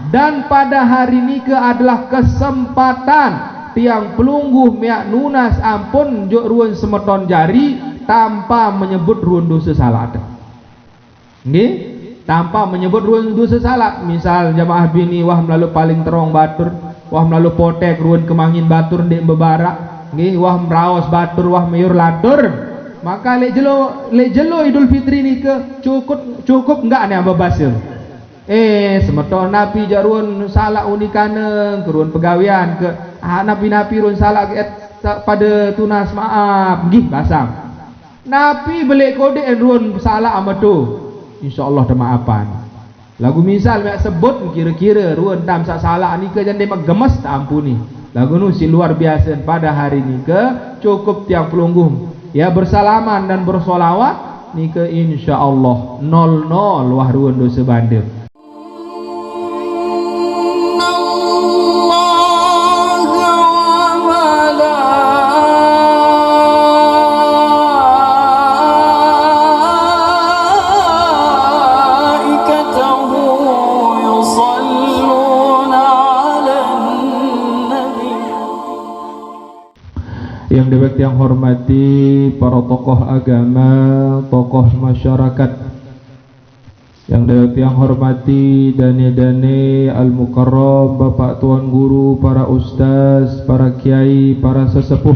dan pada hari nike adalah kesempatan tiang pelungguh miak nunas ampun juk ruan semeton jari tanpa menyebut ruan dosa salat. Nggih, tanpa menyebut ruan dosa salat. Misal jamaah bini wah melalui paling terong batur, wah melalui potek ruan kemangin batur ndek bebarak, nggih, wah meraos batur, wah mayur latur, maka lek jelo Idul Fitri nike cukup enggak nih bebasil. Semeton napi jaruan salak unikane keruan pegawian ke napi-napi ruan salak pada tunas maaf gih basam napi belik kode ruan salak amatu insyaallah ada maafan. Lagu misal mek sebut kira-kira ruan tam sak salak ni ke jande mak gemes tak ampuni. Lagu nu si luar biasa pada hari ni ke cukup tiang pelungguh ya bersalaman dan bersolawat ni ke insyaallah 00 wah ruan dosa bandel. Yang dewek yang hormati para tokoh agama, tokoh masyarakat, yang dewek yang hormati dane-dane al-mukarram, bapak tuan guru, para ustaz, para kiai, para sesepuh,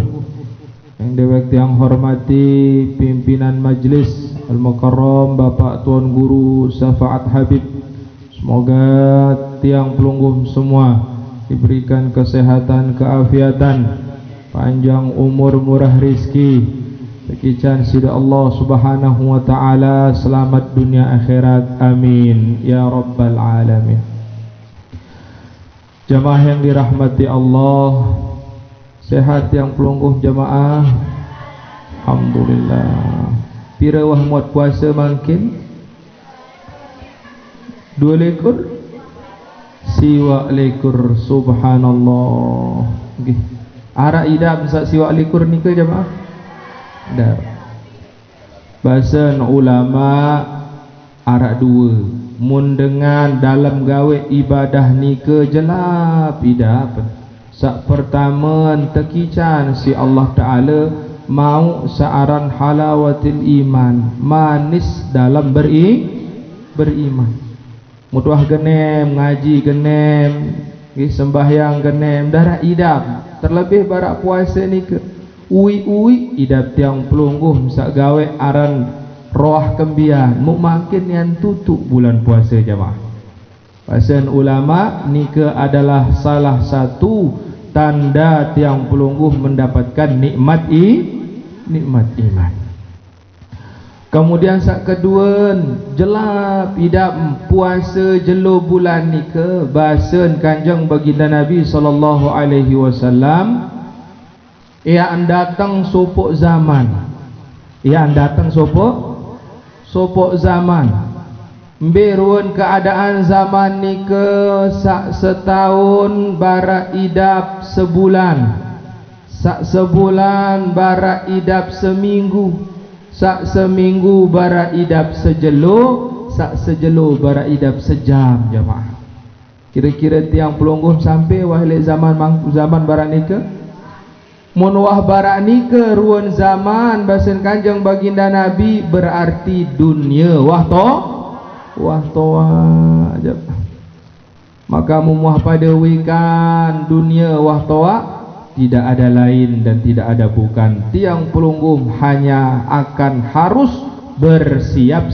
yang dewek yang hormati pimpinan majlis al-mukarram, bapak tuan guru Syafaat Habib. Semoga tiang pelungguh semua diberikan kesehatan, keafiatan, panjang umur, murah rizki, sekian sida Allah subhanahu wa ta'ala, selamat dunia akhirat, amin ya rabbal alamin. Jamaah yang dirahmati Allah, sehat yang pelungguh jamaah, alhamdulillah. Pira wah muat puasa mungkin 2 lekor siwa lekor, subhanallah. Arak idam sak siwak likur ni ke jemaah? Dah. Bahasa ulama arak 2. Mun dengan dalam gawe ibadah ni ke jelap idap. Sak pertama tekican si Allah Taala mau searan halawatil iman, manis dalam beriman. Mutuah genem, ngaji genem, sembahyang genem, darah idap. Terlebih barak puasa ni ke ui idap tiang pelungguh sak gawe aran roh kembian mu makin yang tutup bulan puasa jamaah. Pasen ulama ni ke adalah salah satu tanda tiang pelungguh mendapatkan nikmat iman. Kemudian sak kedua jelap idap puasa jelo bulan ni ke bahasan kanjeng baginda Nabi sallallahu alaihi wasallam ia datang sopok zaman. Ia datang sopok zaman. Berun keadaan zaman ni ke sak setahun bara idap sebulan. Sak sebulan bara idap seminggu. Sak seminggu bara idap sejelo, sak sejelo bara idap sejam jamaah. Kira-kira tiang pelungguh sampai wahai zaman bara ni ke mun wah bara ni ke ruan zaman bahasan kanjeng baginda Nabi berarti dunia wah toa ajab. Maka mumuah pada wikan dunia wah toa, tidak ada lain dan tidak ada bukan. Tiang pelungguh hanya akan harus bersiap-siap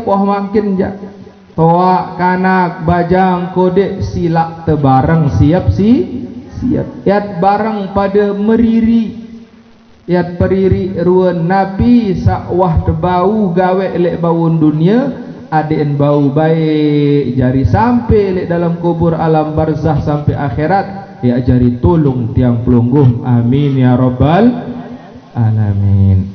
wah makin toa kanak bajang kodek silak tebareng siap yat bareng pada meriri yat periri ruan napi sak wah tebau gawe lek bawun dunia aden bau baik jari sampai lek dalam kubur alam barzah sampai akhirat ya jari tolong tiang pelungguh, amin ya rabbal alamin.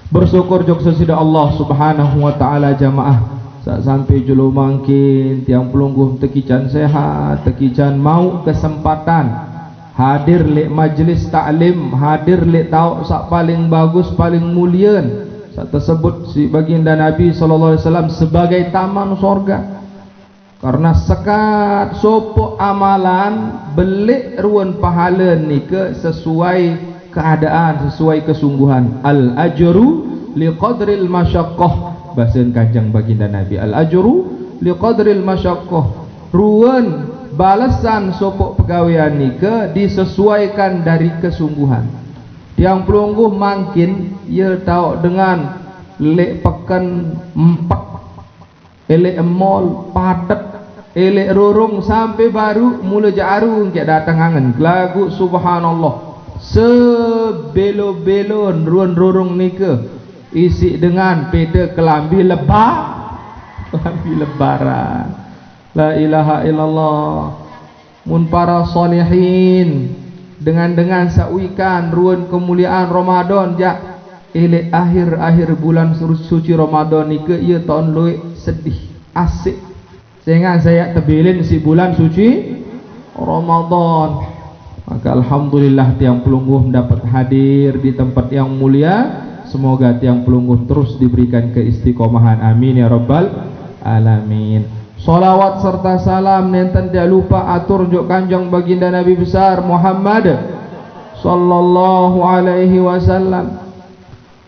Bersyukur jok sesida Allah subhanahu wa ta'ala jamaah saat sampai julu mangkin tiang pelungguh tekican sehat, tekican mau kesempatan hadir lek majlis taklim, hadir lek tahu sak paling bagus, paling mulia sak tersebut si baginda Nabi sallallahu alaihi wasallam sebagai taman sorga. Karena sekat sopo amalan belik ruan pahala nika sesuai keadaan, sesuai kesungguhan. Al ajru liqadril masyaqqah, bahasa Kanjeng Baginda Nabi. Al ajru liqadril masyaqqah, ruan balasan sopo pegawaian nika disesuaikan dari kesungguhan. Tiang pelungguh mangkin ia tahu dengan lek pekan 4 elek emol patet elek rorong sampai baru mula jaru ke datang angen lagu subhanallah sebelo-belon ruan rorong nika isi dengan peda kelambi lebaran. La ilaha illallah. Mun para salihin dengan sauikan ruan kemuliaan Ramadan ja elek akhir bulan suci Ramadan nika ieu tahun luwih sedih asik sehingga saya tebilin si bulan suci Ramadan. Maka alhamdulillah tiang pelungguh dapat hadir di tempat yang mulia. Semoga tiang pelungguh terus diberikan keistiqomahan, amin ya rabbal alamin. Salawat serta salam nenten tidak lupa atur juk Kanjeng Baginda Nabi besar Muhammad sallallahu alaihi wasallam.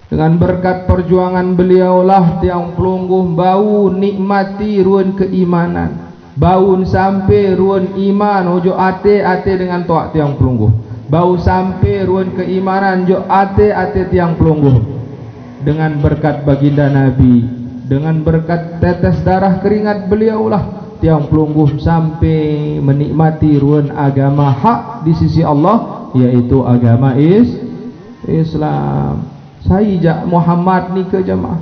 Dengan berkat perjuangan beliaulah tiang pelungguh bau nikmati ruan keimanan, bau sampai ruan iman ojo ate dengan toak tiang pelungguh, bau sampai ruan keimanan jo ate tiang pelungguh. Dengan berkat baginda Nabi, dengan berkat tetes darah keringat beliaulah tiang pelungguh sampai menikmati ruan agama hak di sisi Allah, yaitu agama Islam. Saya Muhammad ni ke jemaah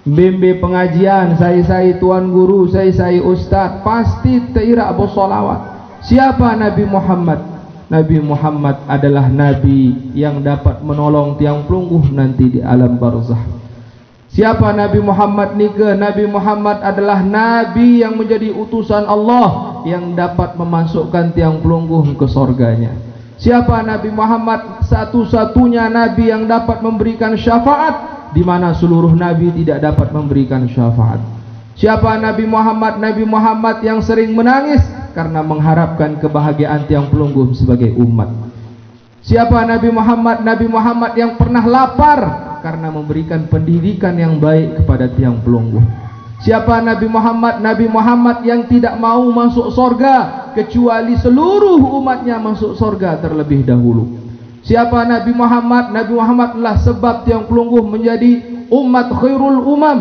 bembe pengajian, saya tuan guru, saya ustaz, pasti teirak bersolawat. Siapa Nabi Muhammad? Nabi Muhammad adalah Nabi yang dapat menolong tiang pelungguh nanti di alam barzah. Siapa Nabi Muhammad ni ke? Nabi Muhammad adalah Nabi yang menjadi utusan Allah yang dapat memasukkan tiang pelungguh ke surganya. Siapa Nabi Muhammad? Satu-satunya Nabi yang dapat memberikan syafaat di mana seluruh Nabi tidak dapat memberikan syafaat. Siapa Nabi Muhammad? Nabi Muhammad yang sering menangis karena mengharapkan kebahagiaan tiang pelungguh sebagai umat. Siapa Nabi Muhammad? Nabi Muhammad yang pernah lapar karena memberikan pendidikan yang baik kepada tiang pelungguh. Siapa Nabi Muhammad? Nabi Muhammad yang tidak mau masuk sorga kecuali seluruh umatnya masuk sorga terlebih dahulu. Siapa Nabi Muhammad? Nabi Muhammad adalah sebab tiang pelungguh menjadi umat khairul umam,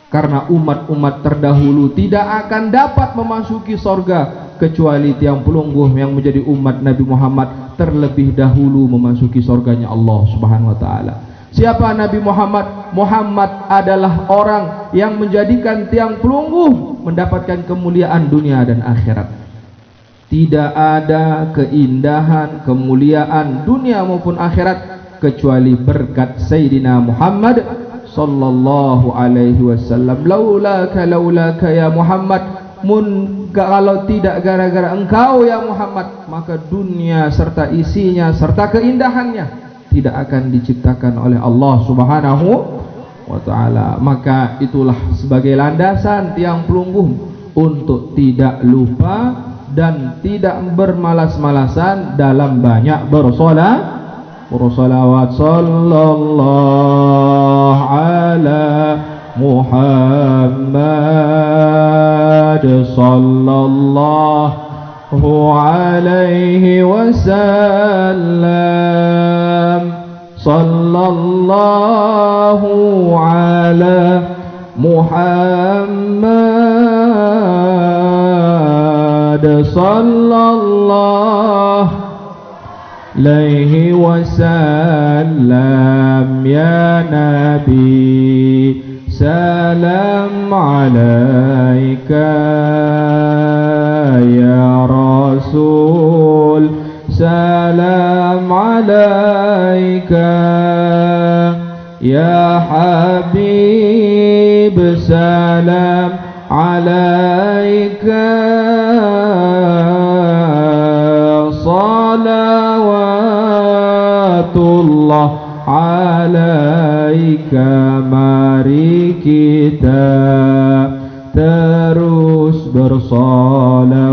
karena umat-umat terdahulu tidak akan dapat memasuki sorga kecuali tiang pelungguh yang menjadi umat Nabi Muhammad terlebih dahulu memasuki sorganya Allah Subhanahu wa ta'ala. Siapa Nabi Muhammad? Muhammad adalah orang yang menjadikan tiang pelungguh mendapatkan kemuliaan dunia dan akhirat. Tidak ada keindahan, kemuliaan dunia maupun akhirat kecuali berkat Sayyidina Muhammad sallallahu alaihi wasallam. Laulaka ya Muhammad, kalau tidak gara-gara engkau ya Muhammad, maka dunia serta isinya serta keindahannya tidak akan diciptakan oleh Allah Subhanahu wa ta'ala. Maka itulah sebagai landasan tiang pelungguh untuk tidak lupa dan tidak bermalas-malasan dalam banyak bersolawat. Sallallahu ala Muhammad sallallahu alaihi wasallam. Sallallahu ala Muhammad sallallahu alaihi wasallam. Ya Nabi salam alaika, ya Rasul salam alaika, ya Habib salam alaika, salawatullah alaika. Mari kita terus terus bersolawat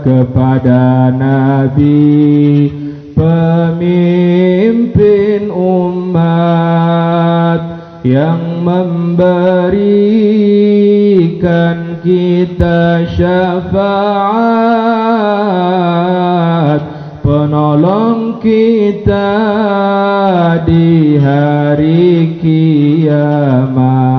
kepada Nabi, pemimpin umat yang memberikan kita syafaat, penolong kita di hari kiamat.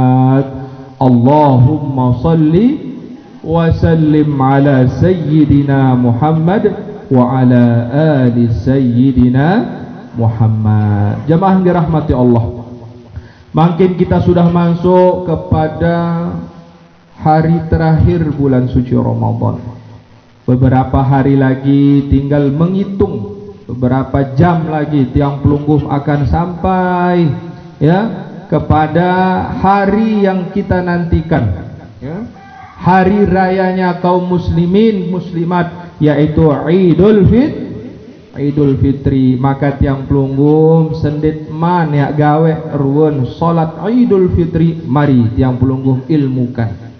Allahumma salli wa sallim ala sayyidina Muhammad wa ala ali sayyidina Muhammad. Jamaah yang dirahmati Allah, makin kita sudah masuk kepada hari terakhir bulan suci Ramadan. Beberapa hari lagi, tinggal menghitung beberapa jam lagi tiang pelungguh akan sampai ya kepada hari yang kita nantikan ya, hari rayanya kaum muslimin muslimat, yaitu Idul Fitri. Maka tiang pelungguh sendit man ya gawe ruwen salat Idul Fitri, mari tiang pelungguh ilmukan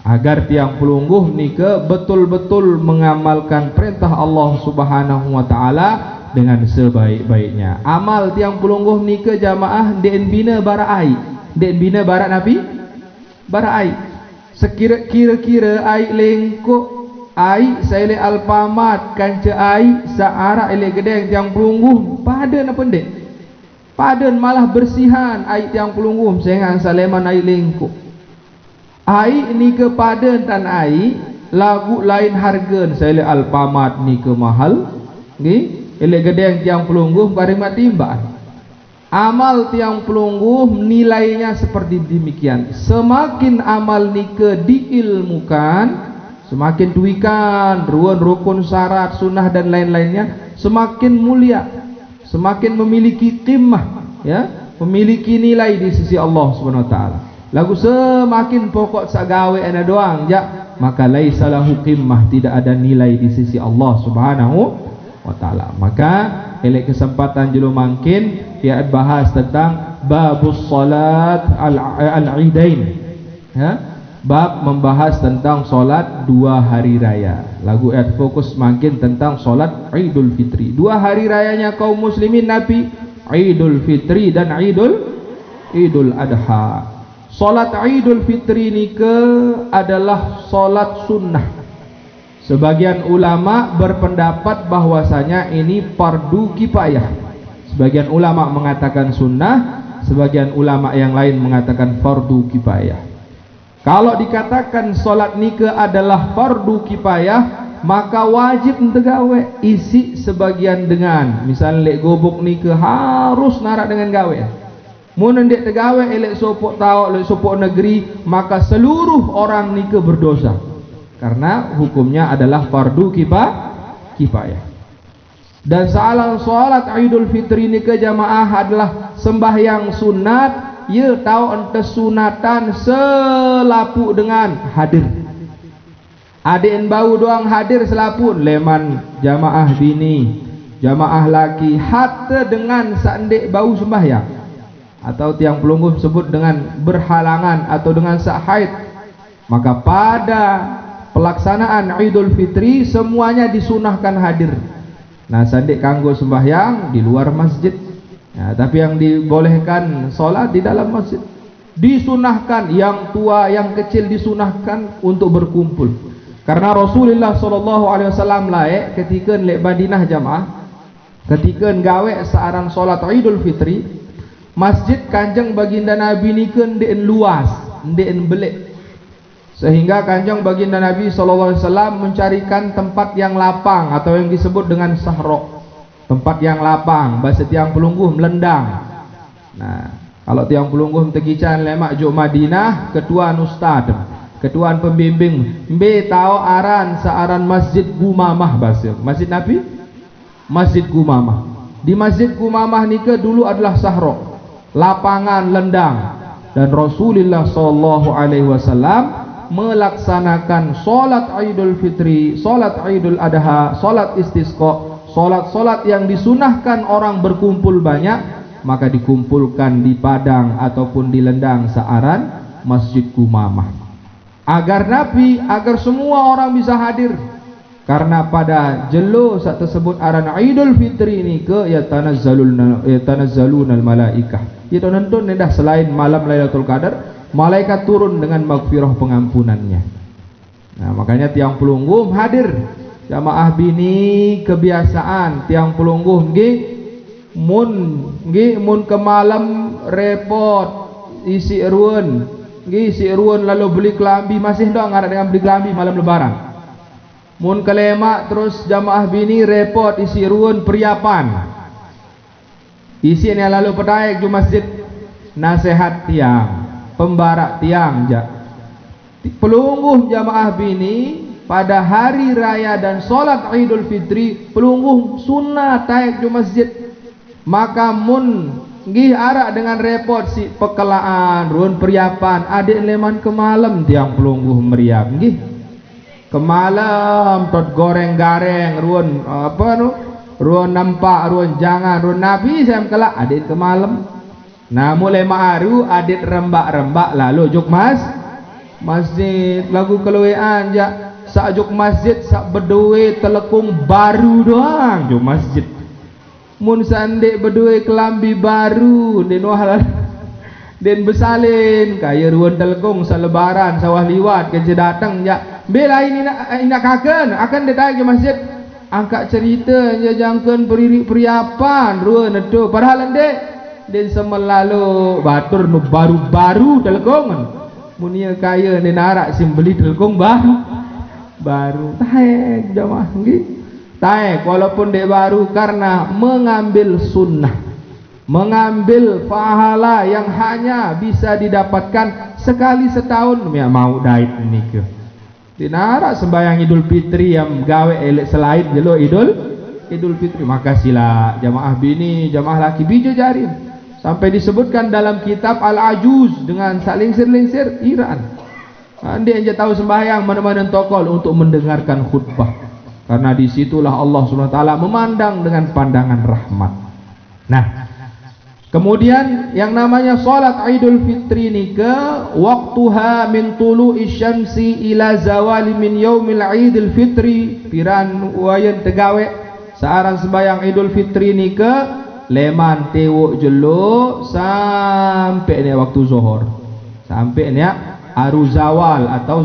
agar tiang pelungguh nika betul-betul mengamalkan perintah Allah Subhanahu wa taala dengan sebaik-baiknya. Amal tiang pelungguh nika jamaah den bina bara ai, den bina bara Nabi bara ai. Sekira-kira ai lengkok ai saile alpamat kanca ai saara ele gedeng tiang pelungguh paden apa ndek? Paden malah bersihan ai tiang pelungguh sengang saleman ai lengkok. Ai ni ke paden tan ai lagu lain harga saya le alpamat ni ke mahal ni ele gedeng tiang pelungguh karimat timbaan. Amal tiang pelungguh nilainya seperti demikian. Semakin amal ni ke diilmukan, semakin tuikan ruan rukun syarat sunnah dan lain-lainnya, semakin mulia, semakin memiliki qimah ya, memiliki nilai di sisi Allah Subhanahu wa taala. Lagu semakin pokok sagawe ana doang ja, maka laisa lahu qimmah, tidak ada nilai di sisi Allah Subhanahu wa taala. Maka elek kesempatan jelo mangkin ya bahas tentang babus salat al-idain ya, bab membahas tentang salat dua hari raya. Lagu fokus mangkin tentang salat Idul Fitri. Dua hari rayanya kaum muslimin Nabi, Idul Fitri dan Idul Adha. Salat Idul Fitri ini adalah salat sunnah. Sebagian ulama berpendapat bahwasanya ini fardu kifayah. Sebagian ulama mengatakan sunnah, sebagian ulama yang lain mengatakan fardu kifayah. Kalau dikatakan salat nikah adalah fardu kifayah, maka wajib tegawe isi sebagian dengan, misalnya lek gobok nikah harus narak dengan gawe. Mun ndek tegawe elek sopok tau elek sopok negeri, maka seluruh orang nikah berdosa karena hukumnya adalah fardu kifayah. Dan salat Idul Fitri nikah jamaah adalah sembahyang sunat, ye tahu ente sunatan selapu dengan hadir. Adin bau doang hadir selapu, leman jamaah bini, jamaah laki hatta dengan sandek bau sembahyang. Atau tiang pelungguh sebut dengan berhalangan atau dengan sak haid, maka pada pelaksanaan Idul Fitri semuanya disunahkan hadir. Nah sandik kanggo sembahyang di luar masjid ya, tapi yang dibolehkan sholat di dalam masjid. Disunahkan yang tua yang kecil disunahkan untuk berkumpul, karena Rasulullah SAW laek ketika lek Madinah jamaah, ketika gawe searan sholat Idul Fitri, masjid Kanjeng baginda Nabi ni ndek luas, ndek belik, sehingga Kanjeng baginda Nabi SAW mencarikan tempat yang lapang atau yang disebut dengan sahro, tempat yang lapang, bahasa tiang pelungguh melendang. Nah, kalau tiang pelungguh tegican lemak juk Madinah, ketuan ustad, ketuan pembimbing, mbe tahu aran searan Masjid Gumamah, bahasa Masjid Nabi, Masjid Gumamah. Di Masjid Gumamah ni dulu adalah sahro, lapangan lendang, dan Rasulullah SAW melaksanakan solat Idul Fitri, solat Idul Adha, solat istisqa, solat-solat yang disunahkan orang berkumpul banyak, maka dikumpulkan di padang ataupun di lendang searan Masjid Kumamah. Agar Nabi, agar semua orang bisa hadir. Karena pada jelo saat tersebut aran Idul Fitri ni ke yatanazzalunal malaikah. Itu nonton dah selain malam Lailatul Qadar, malaikat turun dengan maghfirah pengampunannya. Nah, makanya tiang pelungguh hadir. Jamaah bini kebiasaan tiang pelungguh nggih mun ke malam repot isi ruan lalu beli kelambi, masih dong ada dengan beli kelambi malam lebaran. Mun ke lemak terus jamaah bini repot isi ruan periapan. Isi ni lalu pedaik di masjid nasihat tiang, pembarak tiang pelungguh jamaah bini pada hari raya dan solat Idul Fitri pelungguh sunnah taik di masjid. Maka mun nggih arak dengan repot si pekelaan ruan periapan adik leman ke malam tiang pelungguh meriap nggih ke malam tot goreng gareng ruan apa nu ruan nampak ruan jangan ruan nabi saya kelak adik ke malam. Nah mulai ma'aru adik rembak-rembak lalu juk masjid lagu keluean ja sak juk masjid sak berdua telekung baru doang juk masjid. Mun sandik berdua kelambi baru den wahal den besalin kaya ruan telekung selebaran sawah liwat kerja datang ja bela ini nak kaken akan datang ke masjid angkat cerita je jangkeun periapan ruan itu padahal ndek den semelalu batur nu baru-baru telekung mun ieu kaya den arak sim beli telekung baru taek jamaah nggih taek walaupun dek baru karena mengambil sunnah, mengambil pahala yang hanya bisa didapatkan sekali setahun. Ya mau daik nikah dinara sembahyang Idul Fitri yang gawe elek selain jelo Idul Fitri. Makasihlah jamaah bini jamaah laki bijo jari sampai disebutkan dalam kitab Al-Ajuz dengan salingsir-lingsir Iran. Anda yang tahu sembahyang mana-mana tokol untuk mendengarkan khutbah. Karena disitulah Allah SWT memandang dengan pandangan rahmat. Nah, kemudian yang namanya salat Idul Fitri ni ke waktuha min tulu'i syamsi ila zawali min yaumil Idul Fitri piran wayan tegawe searan sembahyang Idul Fitri ni ke leman tewuk jelo sampai ni waktu zuhur, sampai ni aruzawal atau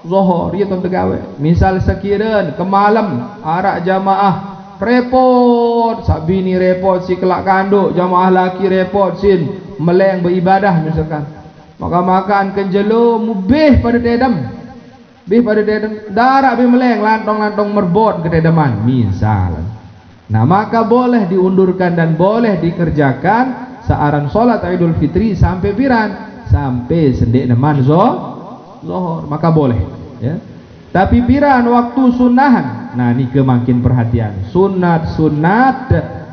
zuhur ya tuan tegawe. Misal sekiran ke malam arak jamaah repot sabini repot si kelak kanduk jamaah laki repot sin meleng beribadah misalkan maka makan kenjelo mubih pada dedam darak be meleng lantong-lantong merbot ke dedaman misal. Nah maka boleh diundurkan dan boleh dikerjakan searan solat Idul Fitri sampai piran sampai sendik neman zuhur maka boleh ya. Tapi piran waktu sunnahan. Nah ni ke makin perhatian sunat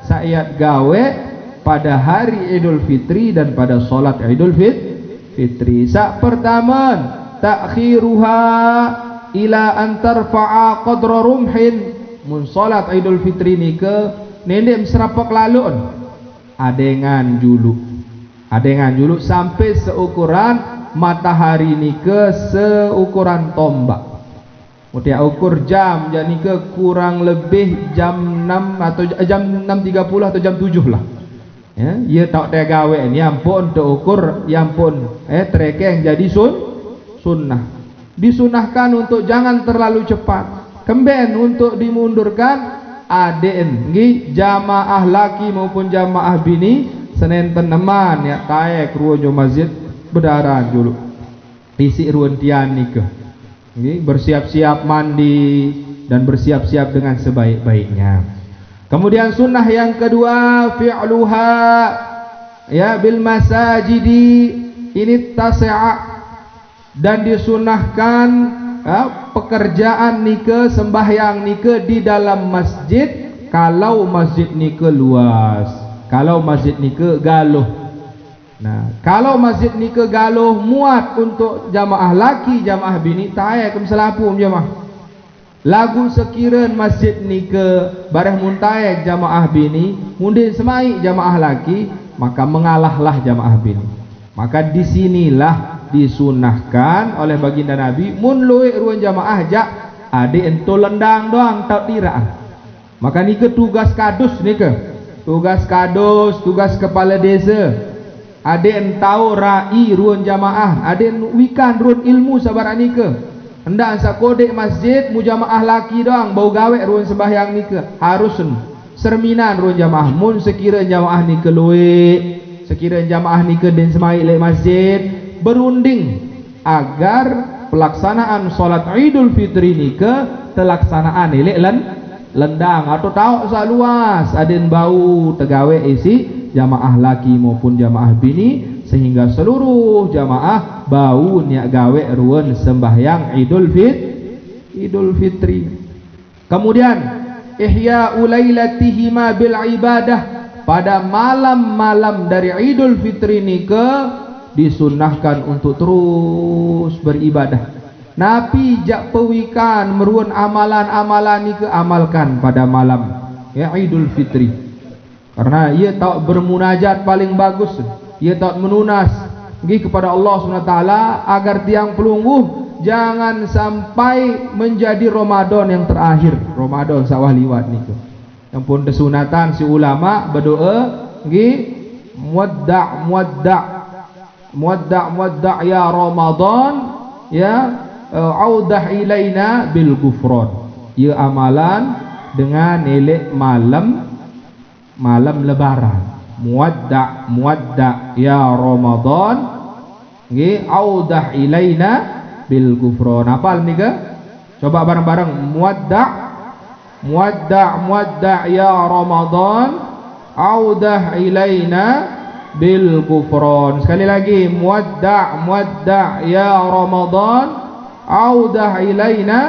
sayat gawe pada hari Idul Fitri dan pada solat Idul Fitri. Sak pertama takhiruha ila antarfa'a qadra rumhin. Mun solat Idul Fitri ni ke nenek serapak laluan adengan julu sampai seukuran matahari ni ke seukuran tombak. Mutia ukur jam jadi ke kurang lebih jam 6 atau jam 6.30 atau jam 7 lah. Ya, ia tak ada gawe ni ampun terukur ampun trekeng jadi sunnah. Disunahkan untuk jangan terlalu cepat. Kemben untuk dimundurkan aden nggih jamaah laki maupun jamaah bini Senin peneman ya taek ruanyo masjid bedaran dulu isi ruan tian nikah nggih bersiap-siap mandi dan bersiap-siap dengan sebaik-baiknya. Kemudian sunnah yang kedua fi'luha ya bil masajidi ini tas'a dan disunahkan pekerjaan nikah sembahyang nikah di dalam masjid kalau masjid nikah luas, kalau masjid nikah galuh. Nah, kalau masjid nikah galuh muat untuk jamaah laki, jamaah bini taek selapum jamaah. Lagu sekiran masjid nikah bareng muntaek jamaah bini, mundin semai jamaah laki, maka mengalahlah jamaah bini. Maka disinilah disunahkan oleh baginda Nabi mun luwe ruan jamaah jak ade ento lendang doang tak diraan. Maka nika tugas kadus nika, tugas kadus, tugas kepala desa, ade entau rai ruan jamaah, ade wikan ruan ilmu sabar nika. Hendak sa kodek masjid mujamaah laki doang bau gawe ruan sembahyang nika harus serminan ruan jamaah. Mun sekira jamaah nika luwe, sekira jamaah nika den semai le masjid berunding agar pelaksanaan solat Idul Fitri ni ke telaksanaan elek lendang atau tahu luas aden bau tegawe isi jamaah laki maupun jamaah bini sehingga seluruh jamaah bau niat gawe ruan sembahyang Idul Fitri. Kemudian ihya ulailatihima bil ibadah, pada malam-malam dari Idul Fitri ni ke disunahkan untuk terus beribadah. Nabi jak pewikan meruan amalan-amalan ni ke amalkan pada malam ya Idul Fitri. Karena ia tahu bermunajat paling bagus, ia tahu menunas kepada Allah SWT agar tiang pelungguh jangan sampai menjadi Ramadan yang terakhir, Ramadan sawah liwat ni ke. Yang pun kesunatan si ulama berdoa muwadda' ya Ramadan ya audah ilaina bil gufron. Ya amalan dengan elek malam lebaran. Muwadda' ya Ramadan audah ilaina bil gufron. Hafal ni ke? Coba bareng-bareng. Muwadda' ya Ramadan audah ilaina bil gufron. Sekali lagi, muwadda' ya Ramadan audah ilaina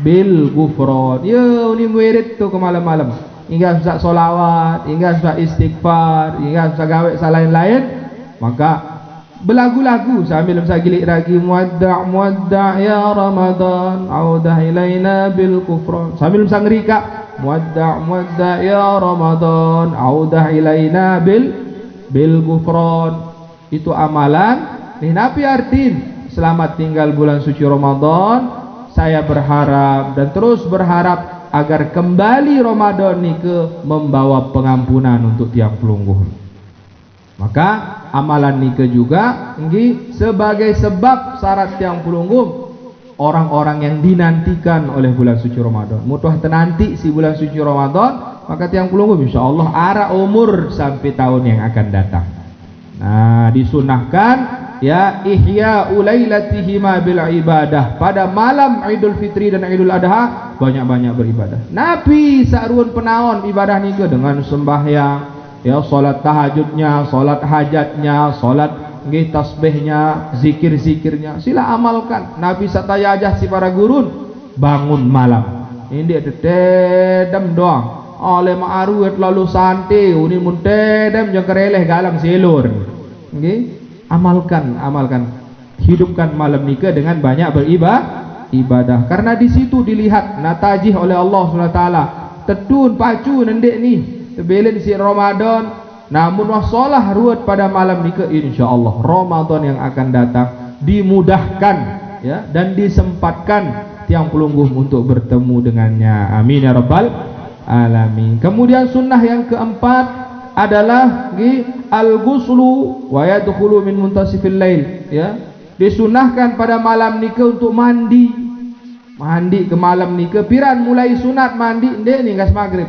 bil gufron. Ya ni murid tu ke malam-malam hingga susah solawat, hingga susah istighfar, hingga susah gawe lain-lain, maka belagu-lagu sambil gilik lagi muwadda' ya Ramadan audah ilaina bil gufron, sambil ngerika muwadda' ya Ramadan audah ilaina bil gufron. Itu amalan nih Nabi artin selamat tinggal bulan suci Ramadan. Saya berharap dan terus berharap agar kembali Ramadan ni ke membawa pengampunan untuk tiap pelungguh. Maka amalan ni ke juga sebagai sebab syarat tiang pelungguh orang-orang yang dinantikan oleh bulan suci Ramadan. Mutuh tenanti si bulan suci Ramadan, maka tiang pelungguh insyaallah ara umur sampai tahun yang akan datang. Nah, disunahkan ya ihya ulailatihima bil ibadah, pada malam Idul Fitri dan Idul Adha banyak-banyak beribadah. Nabi saruan penaon ibadah ni ke dengan sembahyang, ya salat tahajudnya, salat hajatnya, salat tasbihnya, zikir-zikirnya, sila amalkan. Nabi sataya ajah si para gurun bangun malam. Ini dia dedem doang. Oleh ma'aruat lalu santai, uni muntedem yang kereleh galang selur. Amalkan, hidupkan malam nikah dengan banyak beribadah. Karena di situ dilihat natajih oleh Allah SWT. Tetun pacu nendek ni, tebelen si Ramadan. Namun wasolah ruat pada malam nikah, insyaallah Ramadan yang akan datang dimudahkan ya dan disempatkan tiang pelungguh untuk bertemu dengannya. Amin ya rabbal alamin. Kemudian sunnah yang keempat adalah al-ghuslu wa yadkhulu min muntasifil lail, ya. Disunahkan pada malam nikah untuk mandi ke malam nikah. Piran mulai sunat mandi ndek ni gas maghrib,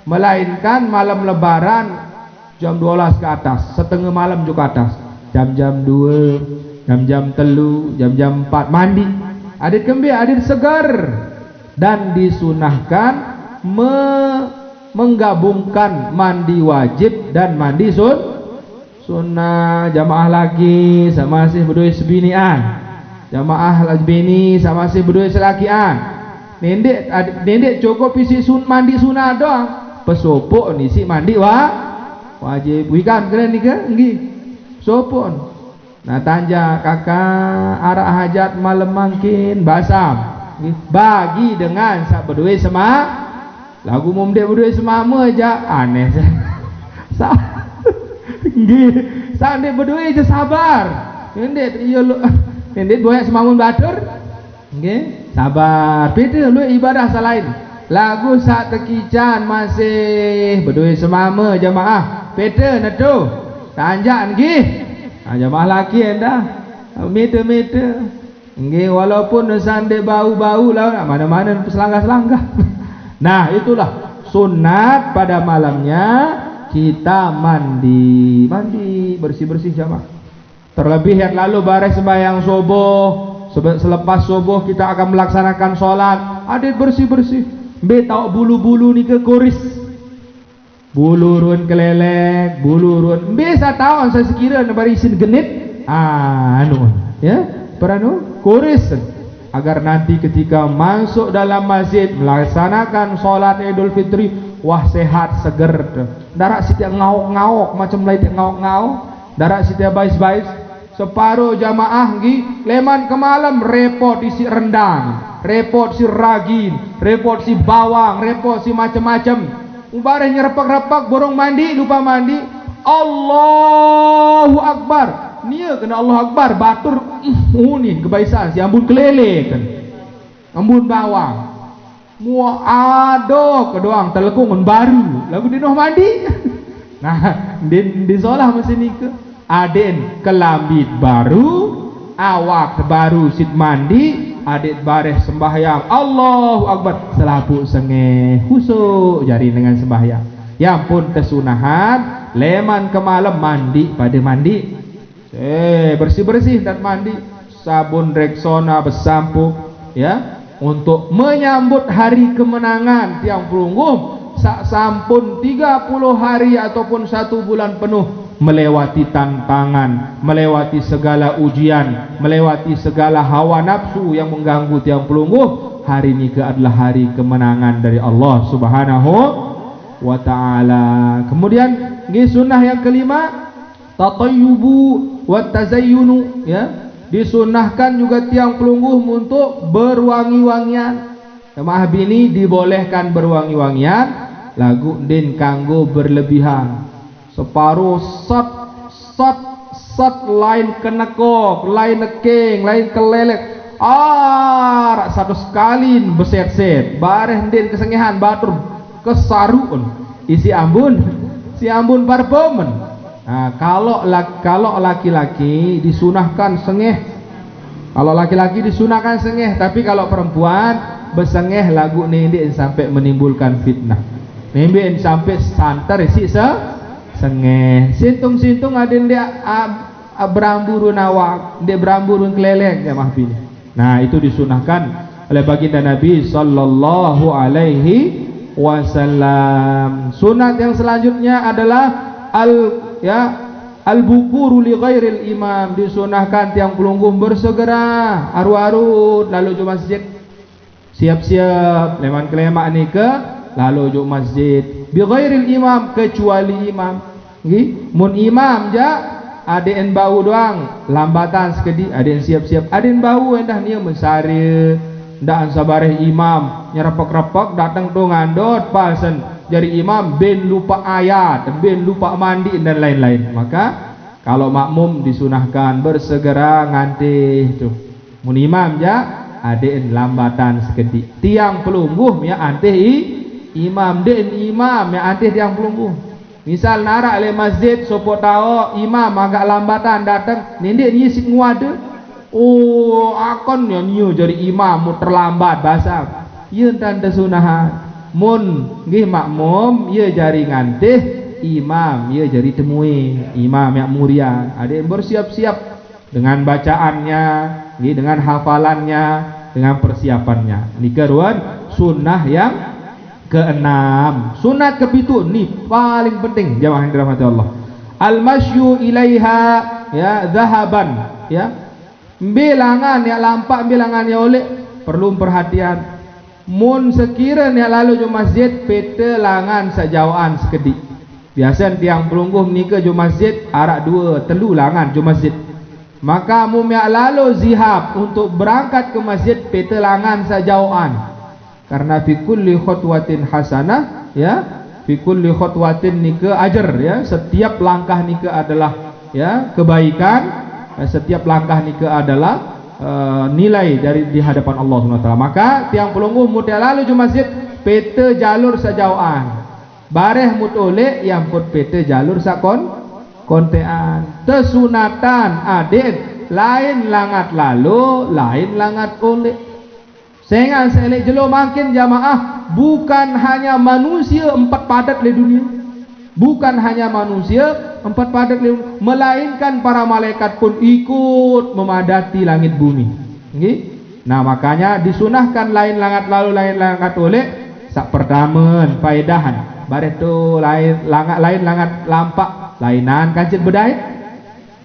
melainkan malam lebaran jam 12 ke atas, setengah malam juga ke atas, jam-jam 2, jam-jam 3, jam-jam 4 mandi. Adit kembali, adit segar. Dan disunahkan menggabungkan mandi wajib dan mandi sunnah. Jamaah lagi sama masih berdua sebinian, jamaah lagi bini sama masih berdua selakian. Nendek cukup isi mandi sunnah doang, pesopok ni si mandi wajib. Wikan keren ni ke? Nggih. Sopon. Nah tanja kakak arah hajat malam mangkin basam. Bagi dengan sak berdua sama lagu mumdek berdua semama aja aneh sa. Nggih. Sak ndek berdua aja sabar. Ndet iya lu. Ndet boyak semamun batur. Nggih, sabar. Beda lu ibadah selain. Lagu sak tekican masih berdua semama jamaah. Beda nedo. Tanjak nggih. Jamaah laki endah. Meter-meter. Nggih, walaupun sande bau-bau lah mana-mana selangkah-selangkah. Nah, itulah sunat pada malamnya kita mandi bersih-bersih jamaah. Terlebih yang lalu baris sembahyang subuh, selepas subuh kita akan melaksanakan sholat, adik bersih-bersih. Be tau bulu-bulu ni ke kuris, bulu ruan kelelek, bulu ruan. Be saya tahu saya sekira nak barisin genit, ya, peranu kuris. Agar nanti ketika masuk dalam masjid melaksanakan sholat Idul Fitri, wah sehat seger. Darak setiap ngauk-ngauk macam lain ngauk-ngauk. Darak setiap bais-bais. Separuh jamaah gi leman ke malam repot isi rendang, repot si ragin, repot si bawang, repot si macam-macam. Ubareh nyerpak-repak borong mandi, lupa mandi. Allahu Akbar. Nia kena Allah Akbar batur ni kebaisan si ambun kelele kan. Ambun bawang. Mua ado kedoang telekung baru. Lagu dinoh mandi. Nah, di solah mesti ni ke aden kelambit baru, awak baru sit mandi, adik bareh sembahyang Allahu Akbar selaput sengeh husuk jari dengan sembahyang. Yang pun kesunahan leman ke malam mandi pada mandi. Bersih-bersih dan mandi, sabun Rexona bersampo ya untuk menyambut hari kemenangan tiang pelungguh. Sak sampun 30 hari ataupun 1 bulan penuh melewati tantangan, melewati segala ujian, melewati segala hawa nafsu yang mengganggu tiang pelungguh. Hari ini adalah hari kemenangan dari Allah Subhanahu wa ta'ala. Kemudian sunnah yang kelima, tatayyubu wa tazayyunu, ya. Disunahkan juga tiang pelungguh untuk berwangi-wangian. Jemaah bini dibolehkan berwangi-wangian, lagu din kanggo berlebihan. Separuh sat lain kenekok, lain neking, lain kelelek. Rak satu sekali beset-set, bareh din kesengehan batur kesaruun isi ambun, si ambun parfum. Nah, kalau laki-laki disunahkan sengeh, kalau laki-laki disunahkan sengeh, tapi kalau perempuan besengeh lagu nindi sampai menimbulkan fitnah, nindi sampai santer si sengeh, sintung ada dia beramburun awak, dia beramburun kelelek ya mahfil. Nah, itu disunahkan oleh baginda Nabi sallallahu alaihi wasallam. Sunat yang selanjutnya adalah al-bukuru li ghairil imam. Disunahkan tiang pelungguh bersegera arut-arut lalu ke masjid, siap-siap leman kelemak ni ke lalu ke masjid bi ghairil imam, kecuali imam. Nggih, mun imam ja aden bau doang lambatan sekedi, aden siap-siap, aden bau endah nia mensari ndak sabareh imam nyerepek-repek datang tu ngandot pasen jadi imam ben lupa ayat, ben lupa mandi dan lain-lain. Maka kalau makmum disunahkan bersegera ngantih tuh. Mun imam ja aden lambatan sekedi. Tiang pelungguh ya antih imam, den imam ya antih tiang pelungguh. Misal narak le masjid sopo tao imam agak lambatan datang, ninde ni sit nguade. Oh, akon ya niu jadi imam terlambat bahasa. Yeun tanda sunahan. Mun nggih makmum ia jari ngantih, imam ia jari temui imam yang mulia. Ada yang bersiap-siap dengan bacaannya, nggih dengan hafalannya, dengan persiapannya. Nikaruan sunnah yang keenam. Sunat kepitu ni paling penting jamaah yang dirahmati Allah. Al-masyu ilaiha ya zahaban ya. Bilangan ya lampak bilangan ya oleh perlu perhatian. Mun sekiranya lalu ke masjid pete langan sejauhan sekedi. Biasa tiang pelungguh menikah ke masjid arak 2-3 langan ke masjid. Maka mumyak lalu zihab untuk berangkat ke masjid pete langan sejauhan. Karena fi kulli khutwatin hasanah ya, fi kulli khutwatin nikah ajar ya, setiap langkah nikah adalah ya kebaikan. setiap langkah nikah adalah nilai dari di hadapan Allah SWT. Maka tiang pelungguh mutia lalu ke masjid peta jalur sejauhan bareh mutole yang put peta jalur sakon kontean tesunatan adik lain langat lalu lain langat oleh sehingga selek jelo makin jamaah bukan hanya manusia empat padat di dunia, bukan hanya manusia empat padat di dunia, melainkan para malaikat pun ikut memadati langit bumi. Okay? Nah makanya disunahkan lain langat lalu lain langat oleh sak pertama faedahan bareh tu lain langat lampak lainan kancit bedait.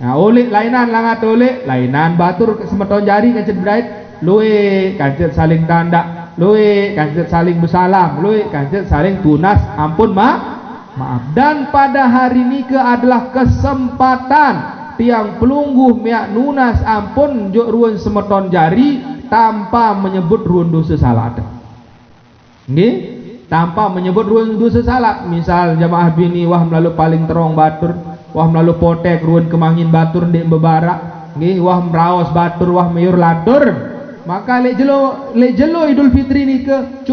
Nah oleh lainan langat oleh lainan batur semeton jari kancit bedait luwe kancit saling tanda luwe kancit saling bersalam luwe kancit saling tunas ampun maaf. Dan pada hari nikah adalah kesempatan tiang pelungguh miak nunas ampun juk ruan semeton jari tanpa menyebut ruan dosa salah. Nggih, tanpa menyebut ruan dosa salah. Misal jamaah bini wah melalui paling terong batur, wah melalui potek ruan kemangin batur ndek bebarak, nggih, wah meraos batur wah mayur latur. Maka lek jelo Idul Fitri nikah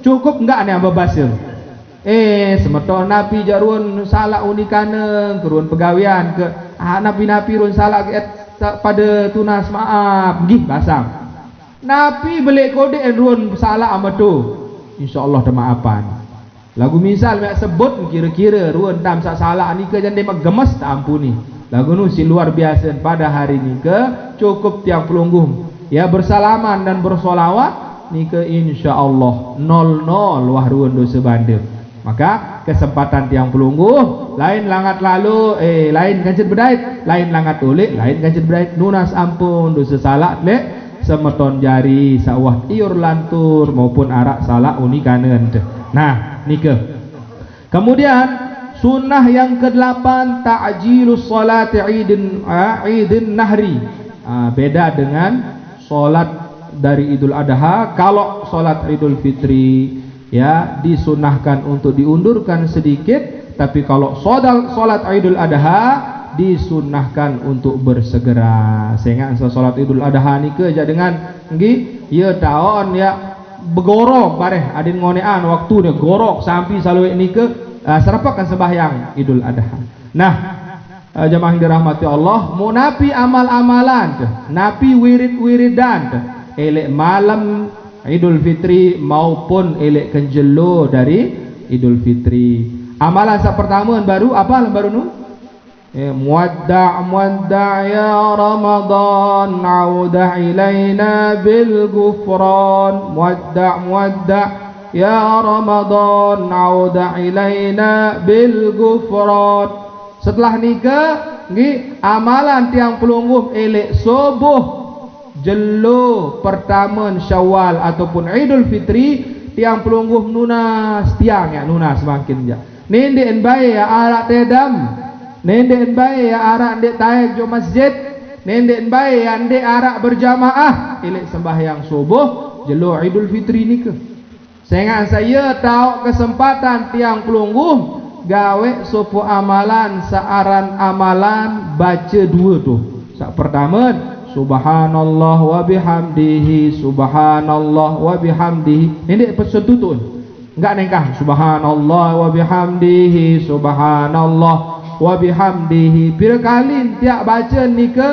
cukup enggak nih ababasir. Semeton napi jarun salah unikane keruan pegawian ke napi run salah pada tunas maaf gih basam napi belik kode ruan salah amatu insyaallah ada maafan lagu misal mek sebut kira-kira ruan tam sak salah nikah jande gemes tak ampuni lagu nu si luar biasa pada hari nikah cukup tiang pelungguh ya bersalaman dan bersolawat nikah insyaallah 00 wah ruan dosa bandel. Maka kesempatan tiang pelungguh lain langat lalu lain kancit bedait lain langat oleh lain kancit bedait nunas ampun dosa salah lek semeton jari sawah iur lantur maupun arak salah unikanen. Nah nikah kemudian sunnah yang ke-8 ta'jilus salati idin nahri. Beda dengan solat dari Idul Adha. Kalau solat Idul Fitri ya disunahkan untuk diundurkan sedikit, tapi kalau solat Idul Adha disunahkan untuk bersegera. Sehingga solat Idul Adha ni ke ja dengan nggih ya taon ya begorok bareh adin ngonean waktu dia gorok sampai salwe ni ke serapakan sembahyang Idul Adha. Nah jamaah yang dirahmati Allah, mau napi amal-amalan napi wirid-wiridan elek malam Idul Fitri maupun elek kenjelo dari Idul Fitri. Amalan sak pertama baru apa baru nu? Muwadda' ya Ramadan audah ilaina bil ghufran. Muwadda' ya Ramadan audah ilaina bil ghufran. Setelah nikah nggih amalan tiang pelungguh elek subuh jelo pertama Syawal ataupun Idul Fitri tiang pelungguh nunas tiang ya nunas makin ja nenden bae ya arak tedam nenden bae ya arak ndek taek jo masjid nenden bae ya ndek arak berjamaah elek sembahyang subuh jelo Idul Fitri nikah. Sehingga saya tahu kesempatan tiang pelungguh gawe sopo amalan searan amalan baca dua tuh. Sak pertama Subhanallah wa bihamdihi Subhanallah wa bihamdihi. Ini pesan tutun enggak nengkah Subhanallah wa bihamdihi Subhanallah wa bihamdihi. Pira kali tiap baca ni ke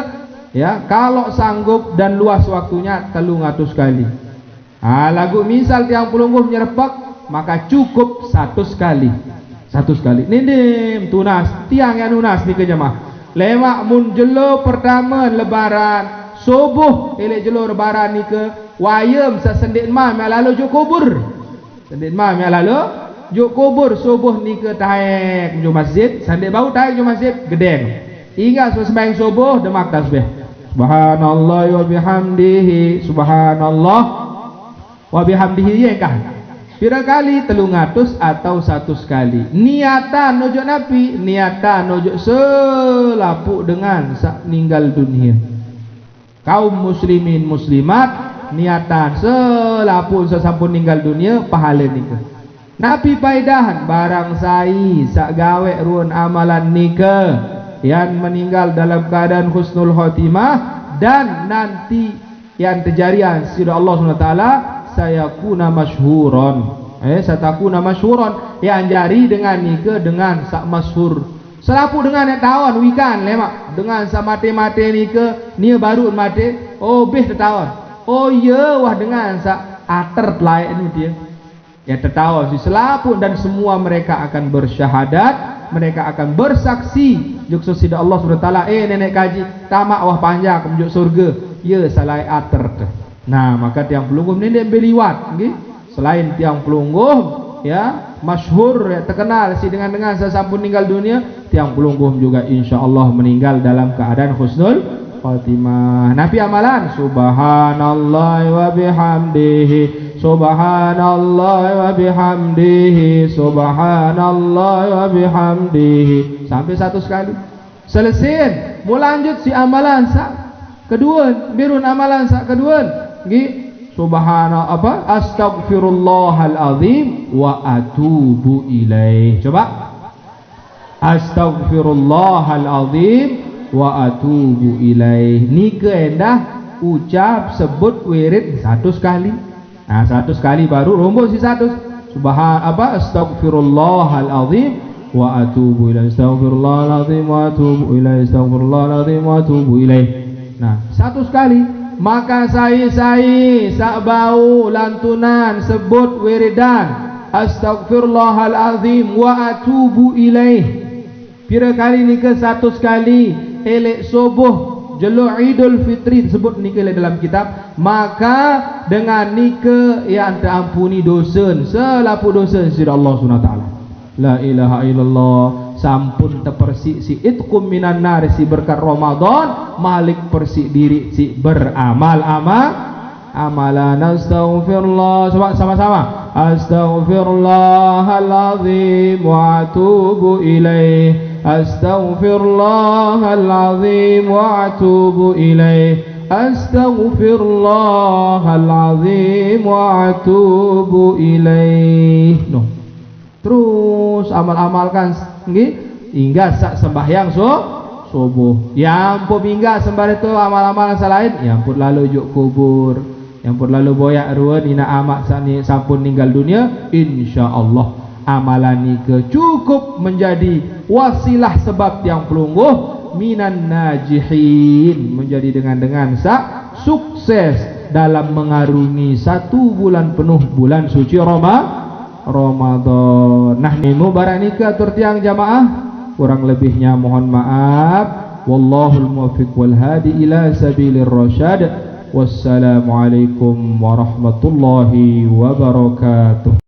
ya kalau sanggup dan luas waktunya 300 kali. Lagu misal tiang pelungguh nyerpak maka cukup 100 kali. 100 kali. Nindim tunas tiang yang nunas ni ke jemaah. Lemak mun jelo pertama lebaran subuh elek jelo lebaran ni ke wayem sasendik ma lalu juk kubur sendik ma lalu juk kubur subuh ni ke taek ju masjid sendik bau taek ju masjid gedeng ingat sembahyang subuh demak tasbih subhanallah wa bihamdihi subhanallah wa bihamdihi ye kah pira kali 300 atau 100 kali. Niatan ojo napi, niatan ojo selapuk dengan sak ninggal dunia. Kaum muslimin muslimat niatan selapuk sesampun ninggal dunia pahala nikah. Napi paidahan barang sai sak gawe ruan amalan nikah yang meninggal dalam keadaan husnul khotimah, dan nanti yang terjadi sira Allah SWT saya kuna masyhuron, satakuna masyhuron, yang jari dengan nika dengan sak masyhur selapu dengan yang tawan wikan lemak dengan sak mate-mate nika nia baru mate oh beh tertawan oh ya wah dengan sak ater lain ni dia ya tertawa si selapu, dan semua mereka akan bersyahadat, mereka akan bersaksi jukso sida Allah SWT nenek kaji tamak wah panjang kemjuk surga ya salai ater tu. Nah maka tiang pelungguh ni dia beliwat okay? Selain tiang pelungguh ya masyhur ya, terkenal si dengan sesampun meninggal dunia, tiang pelungguh juga insyaallah meninggal dalam keadaan husnul khotimah. Nabi amalan subhanallah wa bihamdihi subhanallah wa bihamdihi subhanallah wa bihamdihi sampai 100 kali. Selesai mulai lanjut si amalan sak kedua, birun amalan sak kedua nggih subhana apa astaghfirullahal azim wa atubu ilaih. Coba astaghfirullahal azim wa atubu ilaih. Ni keendah ucap sebut wirid 100 kali. Nah 100 kali baru rombos si 100. Subhan apa astaghfirullahal azim wa atubu ilaih. Astaghfirullahal azim wa atubu ilaih. Astaghfirullahal azim wa atubu ilaih. Nah 100 kali. Maka saya sak bau lantunan sebut wiridan astaghfirullahal azim wa atubu ilaih. Pira kali ni ke 100 kali elek subuh jelu Idul Fitri sebut ni ke dalam kitab, maka dengan ni ke yang terampuni dosa selapu dosa sira Allah SWT. La ilaha illallah, sampun terpersik si itqum minan nar si berkat Ramadan, malik persik diri si beramal amalan. Astaghfirullah sama-sama astaghfirullahal azim wa atubu ilaih. Astaghfirullahal azim wa atubu ilaih. Astaghfirullahal azim wa atubu ilaih. No. Terus amal-amalkan nggih hingga sak sembahyang subuh. Ya ampun hingga sembah itu amal-amal selain ya ampun lalu juk kubur, ya ampun lalu boyak ruan ina amak sani sampun ninggal dunia, insyaallah amalan ni ke cukup menjadi wasilah sebab yang pelungguh minan najihin, menjadi dengan sak sukses dalam mengarungi 1 bulan penuh bulan suci Ramadan. Nah ini mubarak nikah atur tiang jamaah, kurang lebihnya mohon maaf. Wallahul muwaffiq wal hadi ila sabilir rasyad. Wassalamualaikum warahmatullahi wabarakatuh.